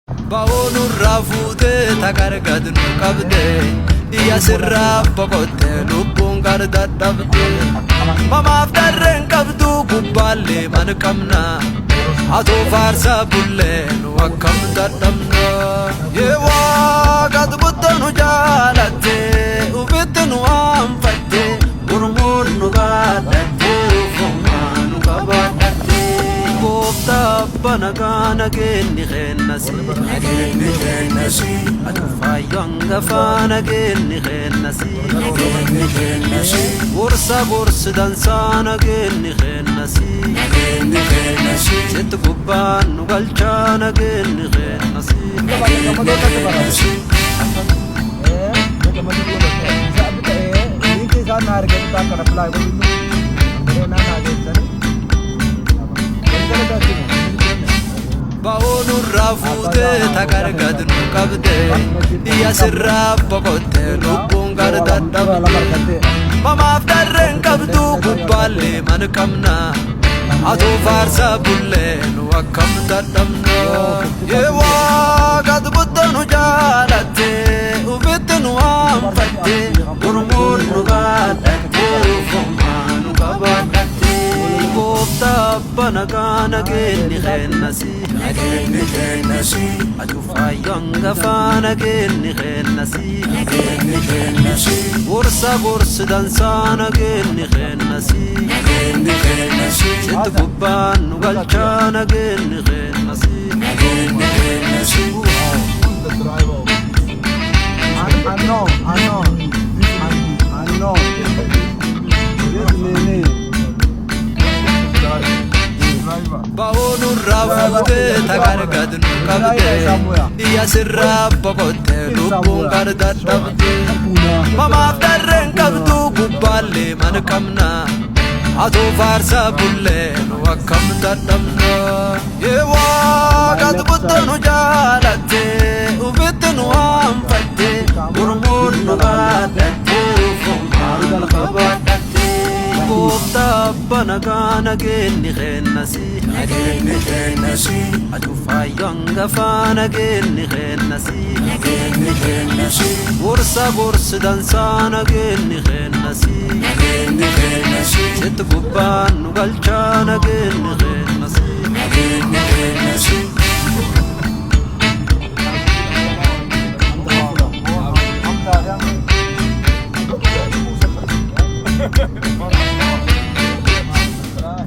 Baonu rafute tagargad nu qabde iya sirra boqotte lubbuun gardadhabde mamaaf darreen qabdu gubballe man qabna atoo faarsa bullee nu akkam dadhabna yeewaa gad buttanu jaalatte ufitti nu aanfatte gurmuun nu baadhatte ufummaa nu qabaadhatte goofta abbana gaana kenni kennasi adufaayyoo hangafaana kenni kennasi gorsa gorsi dansaana kenni kennasi sitti gubbaan nu galchaana kenni kennasi Baonu rafute tagargad nu qabde iya sirra boqotte lubbuun gardadhabde mamaaf darreen qabdu gubballe man qabna atoo faarsa bullee nu akkam dadhabna yeewaa gad buttanu jaalatte ufitti nu aanfatte gurmuun nu baadhatte ufummaa nu qabaadhatte goofta abbana gaana kenni kennasi adufaayyoo hangafaana kenni kennasi gorsa gorsi dansaana kenni kennasi sitti gubbaan nu galchaana kenni kennasi Baonu rafute tagargad nu qabde iya sirra boqotte lubbuun gardadhabde mamaaf darreen qabdu gubballe man qabna atoo faarsa bullee nu akkam dadhabna yeewaa gad buttanu jaalatte ufitti nu aanfatte gurmuun nu baadhatte ufummaa nu qabaadhatte goofta abbana gaana kenni kennasi adufaayyoo hangafaana kenni kennasi gorsa gorsi dansaana kenni kennasi sitti gubbaan nu galchaana kenni kennasi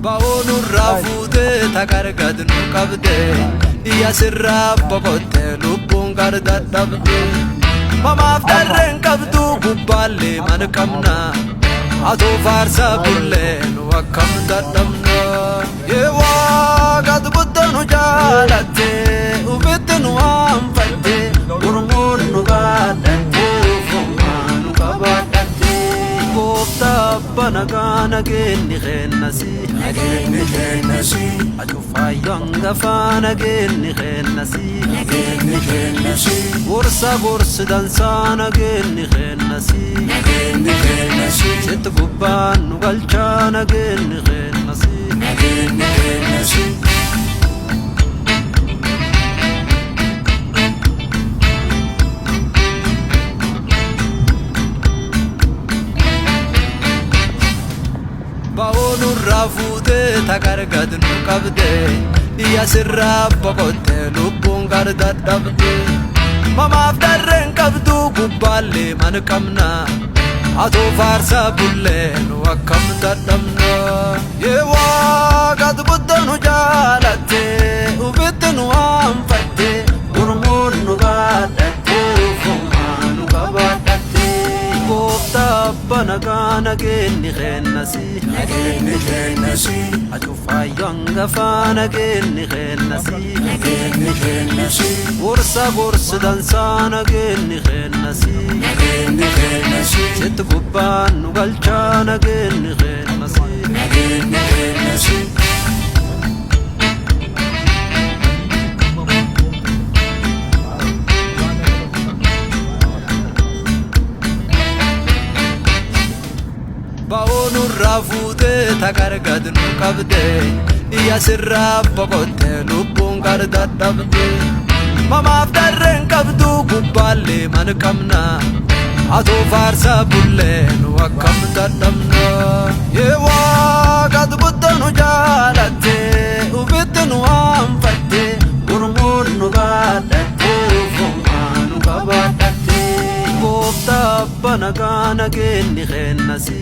Baonu rafute tagargad nu qabde iya sirra boqotte lubbuun gardadhabde mamaaf darreen qabdu gubballe man qabna atoo faarsa bullee nu akkam dadhabna yeewaa gad buttanu jaalatte ufitti nu aanfatte gurmuun nu baadhatte ufummaa nu qabaadhatte goofta abbana gaana kenni kennasi adufaayyoo hangafaana kenni kennasi gorsa gorsi dansaana kenni kennasi sitti gubbaan nu galchaana kenni kennasi Baonu rafute tagargad nu qabde iya sirra boqotte lubbuun gardadhabde mamaaf darreen qabdu gubballe man qabna atoo faarsa bullee nu akkam dadhabna yeewaa gad buttanu jaalatte ufitti nu aanfatte gurmuun nu baadhatte ufummaa nu qabaadhatte goofta abbana gaana kenni kennasi adufaayyoo hangafaana kenni kennasi gorsa gorsi dansaana kenni kennasi sitti gubbaan nu galchaana kenni kennasi Baonu rafute tagargad nu qabde iya sirra boqotte lubbuun gardadhabde mamaaf darreen qabdu gubbaallee mana qabna atoo faarsa bulleen akkam dadhabna yee waaqatu guddanu jaalatte ufitti nu aanfatte gurmuun nu baadhatte ufumaan nu qabaadhatte gooftaa abbaa nagaa nageenni keennasi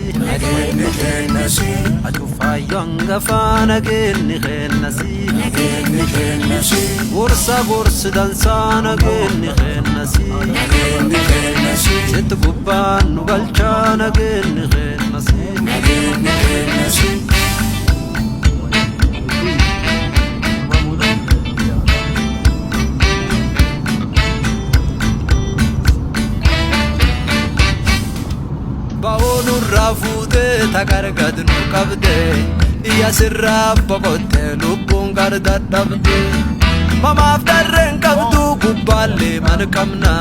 acuufaayyo hangafaa nageenni keennasi gorsa gorsi dansaa nageenni keennasi sitti gubbaan nu galchaa nageenni keennasi baonu rafuute tagargad nu qabde iya sirraa boqotte lubbuun gardadhabde mamaaf darreen qabdu gubbaallee mana qabna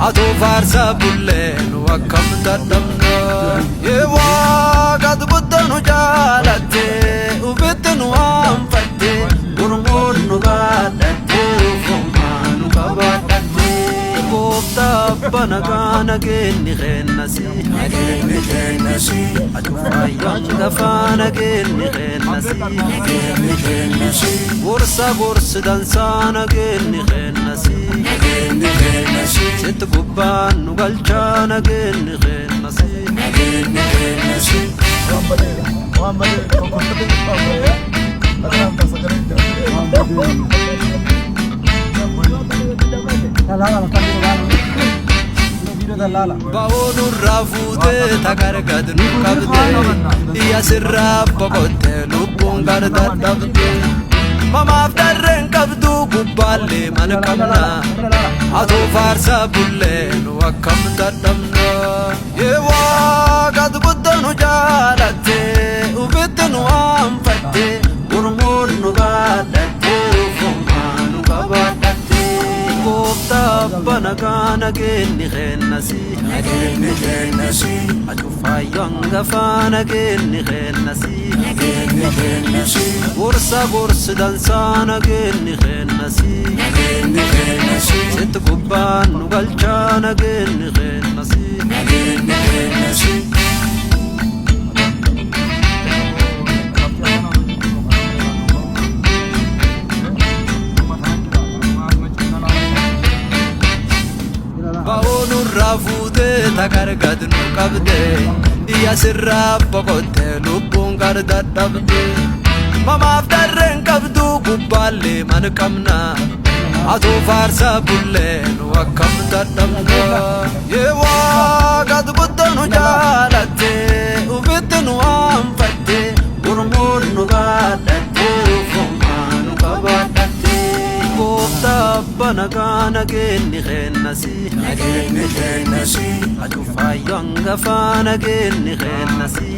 atoo faarsa bulleen akkam dadhabna yee waaqatu guddanu jaalatte ufitti nu aanfatte gurmuun nu baadhatte ufumaan nu qabaadhatte gooftaa abbaa nagaa nageenni keennasi acuufaayyo hangafaa nageenni keennasi gorsa gorsi dansaa nageenni keennasi sitti gubbaan nu galchaa nageenni keennasi baonu rafuute tagargad nu qabde iya sirraa boqotte lubbuun gardadhabde mamaaf darreen qabdu gubbaallee mana qabna atoo faarsa bulleen akkam dadhabna yee waaqatu guddanu jaalatte ufitti nu aanfatte gurmuun nu baadhatte ufumaan nu qabaadhatte gooftaa abbaa nagaa nageenni keennasi acuufaayyo hangafaa nageenni keennasi gorsa gorsi dansaa nageenni keennasi sitti gubbaan nu galchaa nageenni keennasi baonu rafuute tagargad nu qabde iya sirraa boqotte lubbuun gardadhabde mamaaf darreen qabdu gubbaallee mana qabna atoo faarsa bulleen akkam dadhabna yee waaqatu guddanu jaalatte ufitti nu aanfatte gurmuun nu baadhatte ufumaan nu qabaadhatte gooftaa abbaa nagaa nageenni keennasi acuufaayyo hangafaa nageenni keennasi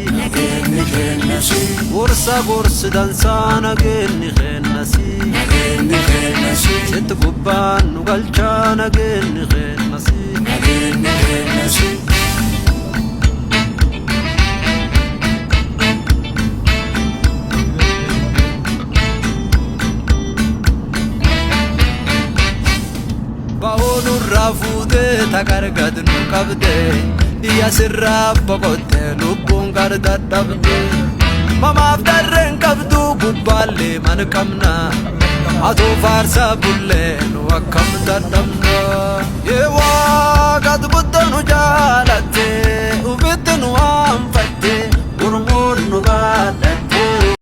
gorsa gorsi dansaa nageenni keennasi sitti gubbaan nu galchaa nageenni keennasi baonu rafuute tagargad nu qabde iya sirraa boqotte lubbuun gardadhabde mamaaf darreen qabdu gubbaallee mana qabna atoo faarsa bulleen akkam dadhabna yee waaqatu guddanu jaalatte